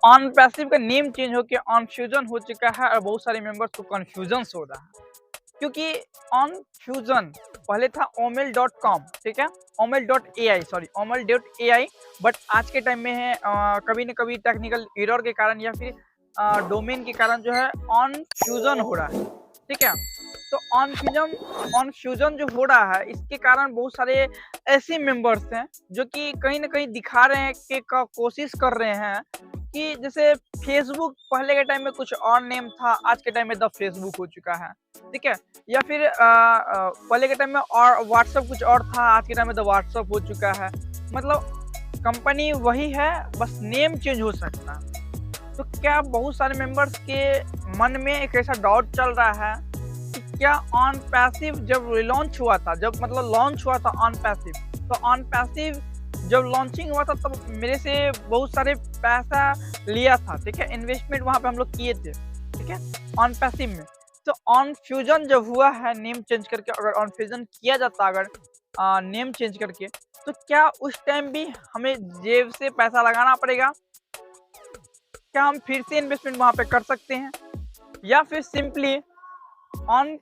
On passive का name change होके on fusion हो चुका है और बहुत सारे मेंबर्स को कन्फ्यूजन हो रहा है, क्योंकि ऑन फ्यूजन पहले था omel.com, ठीक है, omel.ai, सॉरी omel.ai, बट आज के टाइम में है कभी न कभी टेक्निकल एरर के कारण या फिर डोमेन के कारण जो है ऑन फ्यूजन हो रहा है, ठीक है। तो ऑन फ्यूजन जो हो रहा है इसके कारण बहुत सारे ऐसे मेंबर्स हैं जो कि कहीं ना कहीं दिखा रहे हैं कि कोशिश कर रहे हैं कि जैसे फेसबुक पहले के टाइम में कुछ और नेम था, आज के टाइम में द फेसबुक हो चुका है, ठीक है। या फिर पहले के टाइम में और व्हाट्सअप कुछ और था, आज के टाइम में द व्हाट्सअप हो चुका है। मतलब कंपनी वही है, बस नेम चेंज हो सकता है। तो क्या बहुत सारे मेंबर्स के मन में एक ऐसा डाउट चल रहा है कि क्या ऑन पैसिव जब रिलॉन्च हुआ था, जब मतलब लॉन्च हुआ था ऑन पैसिव, तो ऑन पैसिव जब लॉन्चिंग हुआ था तब मेरे से बहुत सारे पैसा लिया था, ठीक है, इन्वेस्टमेंट वहाँ पे हम लोग किए थे, ठीक है, ऑन पैसिव में। तो ऑन फ्यूजन जब हुआ है नेम चेंज करके, अगर ऑन फ्यूजन किया जाता, अगर नेम चेंज करके, तो क्या उस टाइम भी हमें जेब से पैसा लगाना पड़ेगा? क्या हम फिर से इन्वेस्टमेंट वहाँ पे कर सकते हैं, या फिर सिंपली ऑन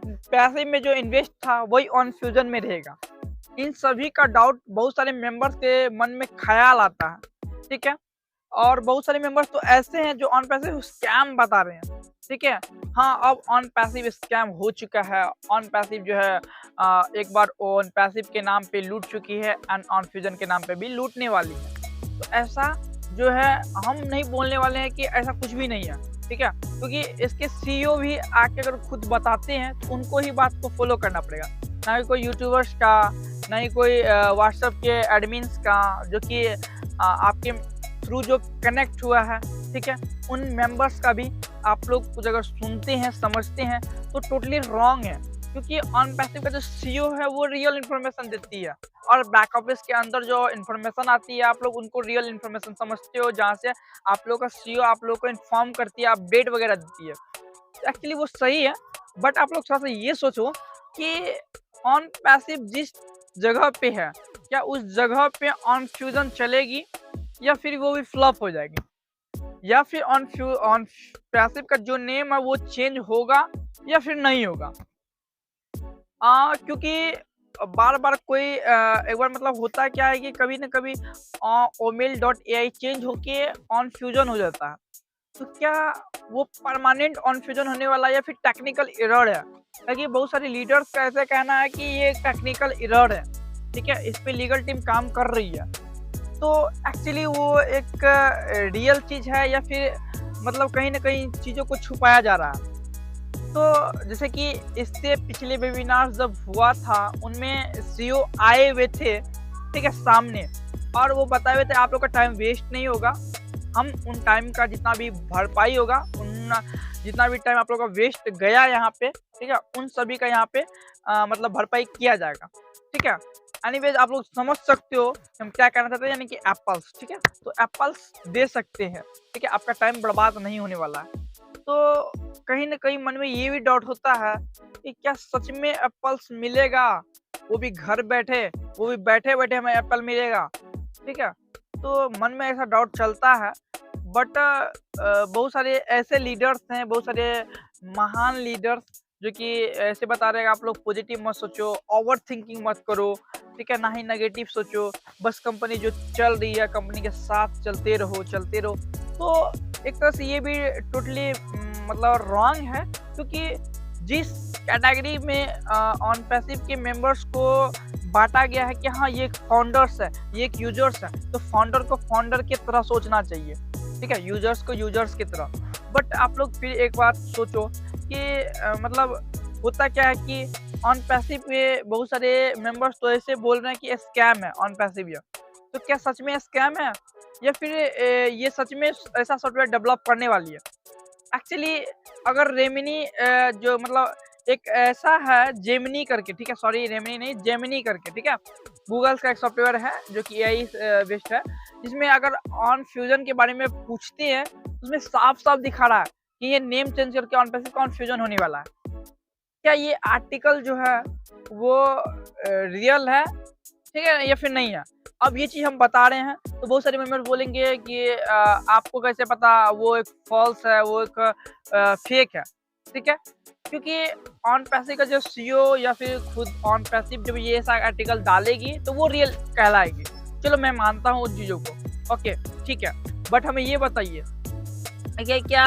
पैसे में जो इन्वेस्ट था वही ऑन फ्यूजन में रहेगा? इन सभी का डाउट बहुत सारे मेंबर्स के मन में ख्याल आता है, ठीक है। और बहुत सारे मेंबर्स तो ऐसे हैं जो ऑन पैसिव स्कैम बता रहे हैं, ठीक है। हाँ, अब ऑन पैसिव स्कैम हो चुका है। ऑन पैसिव जो है एक बार ऑन पैसिव के नाम पे लूट चुकी है एंड ऑन फ्यूजन के नाम पे भी लूटने वाली है। तो ऐसा जो है, हम नहीं बोलने वाले हैं कि ऐसा कुछ भी नहीं है, ठीक है, क्योंकि इसके सीईओ भी आके अगर खुद बताते हैं तो उनको ही बात को फॉलो करना पड़ेगा, ना ही कोई यूट्यूबर्स का, ना ही कोई व्हाट्सएप के एडमिन्स का, जो कि आपके थ्रू जो कनेक्ट हुआ है, ठीक है, उन मेंबर्स का भी आप लोग कुछ अगर सुनते हैं, समझते हैं, तो टोटली रॉन्ग है। क्योंकि ऑन पैसिव का जो सीईओ है वो रियल इन्फॉर्मेशन देती है, और बैक ऑफिस के अंदर जो इन्फॉर्मेशन आती है आप लोग उनको रियल इन्फॉर्मेशन समझते हो, जहाँ से आप लोग का सीईओ आप लोग को इन्फॉर्म करती है, अपडेट वगैरह देती है। एक्चुअली वो सही है, बट आप लोग थोड़ा सा ये सोचो कि ऑन पैसिव जिस जगह पे है, क्या उस जगह पे ऑन फ्यूजन चलेगी, या फिर वो भी फ्लॉप हो जाएगी, या फिर ऑन पैसिव का जो नेम है वो चेंज होगा या फिर नहीं होगा। क्योंकि बार-बार कोई एक बार मतलब होता क्या है कि कभी न कभी omel.ai चेंज होके ऑन फ्यूजन हो जाता है। तो क्या वो परमानेंट ऑन फ्यूजन होने वाला है या फिर टेक्निकल एरर है? क्योंकि बहुत सारे लीडर्स का ऐसा कहना है कि ये टेक्निकल एरर है, ठीक है? इस पे लीगल टीम काम कर रही है। तो एक्चुअली वो एक रियल चीज़ है या फिर मतलब कहीं न कहीं चीज़ों को छुपाया जा रहा है? तो जैसे कि इससे पिछले वेबिनार जब हुआ था उनमें सीईओ आए हुए थे, ठीक है, सामने, और वो बताए हुए थे आप लोग का टाइम वेस्ट नहीं होगा, हम उन टाइम का जितना भी भरपाई होगा, उन जितना भी टाइम आप लोग का वेस्ट गया यहाँ पे, ठीक है, उन सभी का यहाँ पे मतलब भरपाई किया जाएगा, ठीक है। एनीवेज आप लोग समझ सकते हो हम क्या कहना चाहते हैं, यानी कि एप्पल्स, ठीक है, तो एप्पल्स दे सकते हैं, ठीक है, आपका टाइम बर्बाद नहीं होने वाला है। तो कहीं न कहीं मन में ये भी डाउट होता है कि क्या सच में एप्पल्स मिलेगा? वो भी घर बैठे, वो भी बैठे-बैठे हमें एप्पल मिलेगा, ठीक है? तो मन में ऐसा डाउट चलता है, बट बहुत सारे ऐसे लीडर्स हैं, बहुत सारे महान लीडर्स जो कि ऐसे बता रहे हैं आप लोग पॉजिटिव मत सोचो, ओवरथिंकिंग मत करो, ठीक है? ना ही नेगेटिव सोचो, बस कंपनी जो चल रही है, कंपनी के साथ चलते रहो, चलते रहो। तो एक तरह से ये भी टोटली मतलब रॉन्ग है, क्योंकि जिस कैटेगरी में ऑन पैसिव के मेंबर्स को बांटा गया है कि हाँ ये एक फाउंडर्स है, ये एक यूजर्स है, तो फाउंडर को फाउंडर की तरह सोचना चाहिए, ठीक है, यूजर्स को यूजर्स की तरह। बट आप लोग फिर एक बात सोचो कि मतलब होता क्या है कि ऑन पैसिव में बहुत सारे मेंबर्स तो ऐसे बोल रहे हैं कि स्कैम है ऑन पैसिव ये। तो क्या सच में स्कैम है, या फिर ये सच में ऐसा सॉफ्टवेयर डेवलप करने वाली है? एक्चुअली अगर रेमिनी जो मतलब एक ऐसा है जेमिनी करके, ठीक है, सॉरी रेमिनी नहीं जेमिनी करके, ठीक है, गूगल का एक सॉफ्टवेयर है जो कि एआई बेस्ड है, जिसमें अगर ऑन फ्यूजन के बारे में पूछते हैं उसमें साफ-साफ दिखा रहा है कि ये नेम चेंज करके ऑन पैसिव का ऑन फ्यूजन होने वाला है। क्या ये आर्टिकल जो है वो रियल है ठीक है, या फिर नहीं है। अब ये चीज़ हम बता रहे हैं तो बहुत सारे मेंबर्स बोलेंगे कि आपको कैसे पता वो एक फॉल्स है, वो एक फेक है, ठीक है? क्योंकि ऑन पैसिव का जो सीईओ या फिर खुद ऑन पैसिव जब ये ऐसा आर्टिकल डालेगी तो वो रियल कहलाएगी। चलो मैं मानता हूँ उन चीज़ों को, ओके, ठीक है। बट हमें ये बताइए कि क्या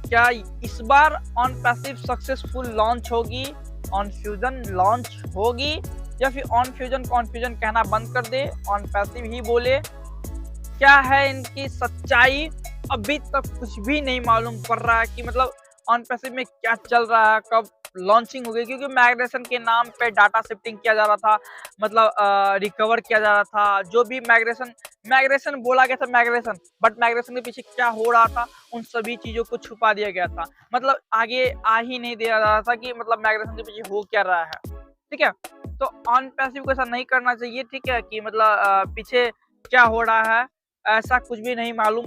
क्या इस बार ऑन पैसिव सक्सेसफुल लॉन्च होगी, ऑन फ्यूजन लॉन्च होगी, या फिर ऑन फ्यूजन कॉन्फ्यूजन कहना बंद कर दे, ऑन पैसिव ही बोले? क्या है इनकी सच्चाई? अभी तक कुछ भी नहीं मालूम पड़ रहा है कि मतलब ऑन पैसिव में क्या चल रहा है, कब लॉन्चिंग होगी, क्योंकि माइग्रेशन के नाम पे डाटा शिफ्टिंग किया जा रहा था, मतलब रिकवर किया जा रहा था, जो भी माइग्रेशन माइग्रेशन बोला गया था माइग्रेशन, बट माइग्रेशन के पीछे क्या हो रहा था उन सभी चीजों को छुपा दिया गया था, मतलब आगे आ ही नहीं दिया जा रहा था कि मतलब माइग्रेशन के पीछे हो क्या रहा है, ठीक है। तो ऑन पैसिव को ऐसा नहीं करना चाहिए, ठीक है, कि मतलब पीछे क्या हो रहा है ऐसा कुछ भी नहीं मालूम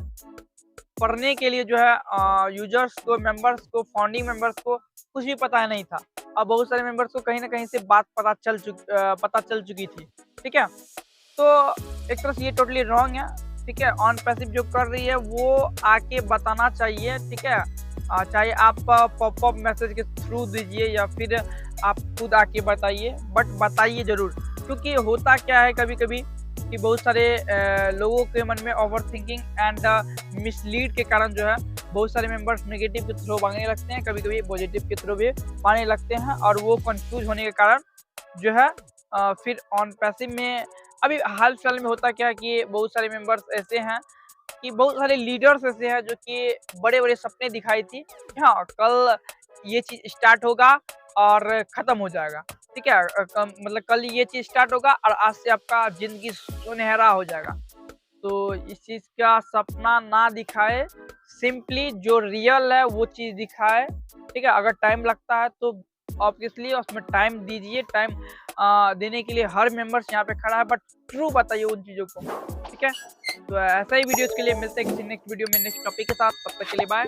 पढ़ने के लिए जो है यूजर्स को, मेंबर्स को, फाउंडिंग मेंबर्स को कुछ भी पता नहीं था। अब बहुत सारे मेंबर्स को कहीं न कहीं से बात पता चल चुकी थी, ठीक है? तो एक तरह से ये टोटली रॉन्ग है, ठीक है? ऑन पैसिव जो कर रही है वो आके बताना चाहिए, ठीक है? चाहे आप पॉपअप मैसेज के थ्रू दीजिए या फिर आप खुद आके बताइए, बट बताइए ज़रूर। क्योंकि होता क्या है कभी-कभी कि बहुत सारे लोगों के मन में ओवरथिंकिंग एंड मिसलीड के कारण जो है बहुत सारे मेंबर्स नेगेटिव के थ्रू भागने लगते हैं, कभी-कभी पॉजिटिव के थ्रू भी भागने लगते हैं, और वो कंफ्यूज होने के कारण जो है फिर ऑन पैसिव में अभी हाल-फिलहाल में होता क्या है कि बहुत सारे मेंबर्स ऐसे हैं कि बहुत सारे लीडर्स ऐसे हैं जो कि बड़े-बड़े सपने दिखाई थी कि हाँ, कल ये चीज़ स्टार्ट होगा और खत्म हो जाएगा, ठीक है? मतलब कल ये चीज़ स्टार्ट होगा और आज से आपका ज़िंदगी सुनहरा हो जाएगा। तो इस चीज़ का सपना ना दिखाए, सिंपली जो रियल है वो चीज़ दिखाए, ठीक है? अगर टाइम लगता है तो ऑब्वियसली उसमें टाइम दीजिए, टाइम देने के लिए हर मेंबर्स यहाँ पे खड़ा है, बट ट्रू बताइए उन चीज़ों को, ठीक है? तो ऐसा ही वीडियोज़ के लिए मिलते हैं किसी नेक्स्ट वीडियो में नेक्स्ट टॉपिक के साथ, तब तक के लिए बाय।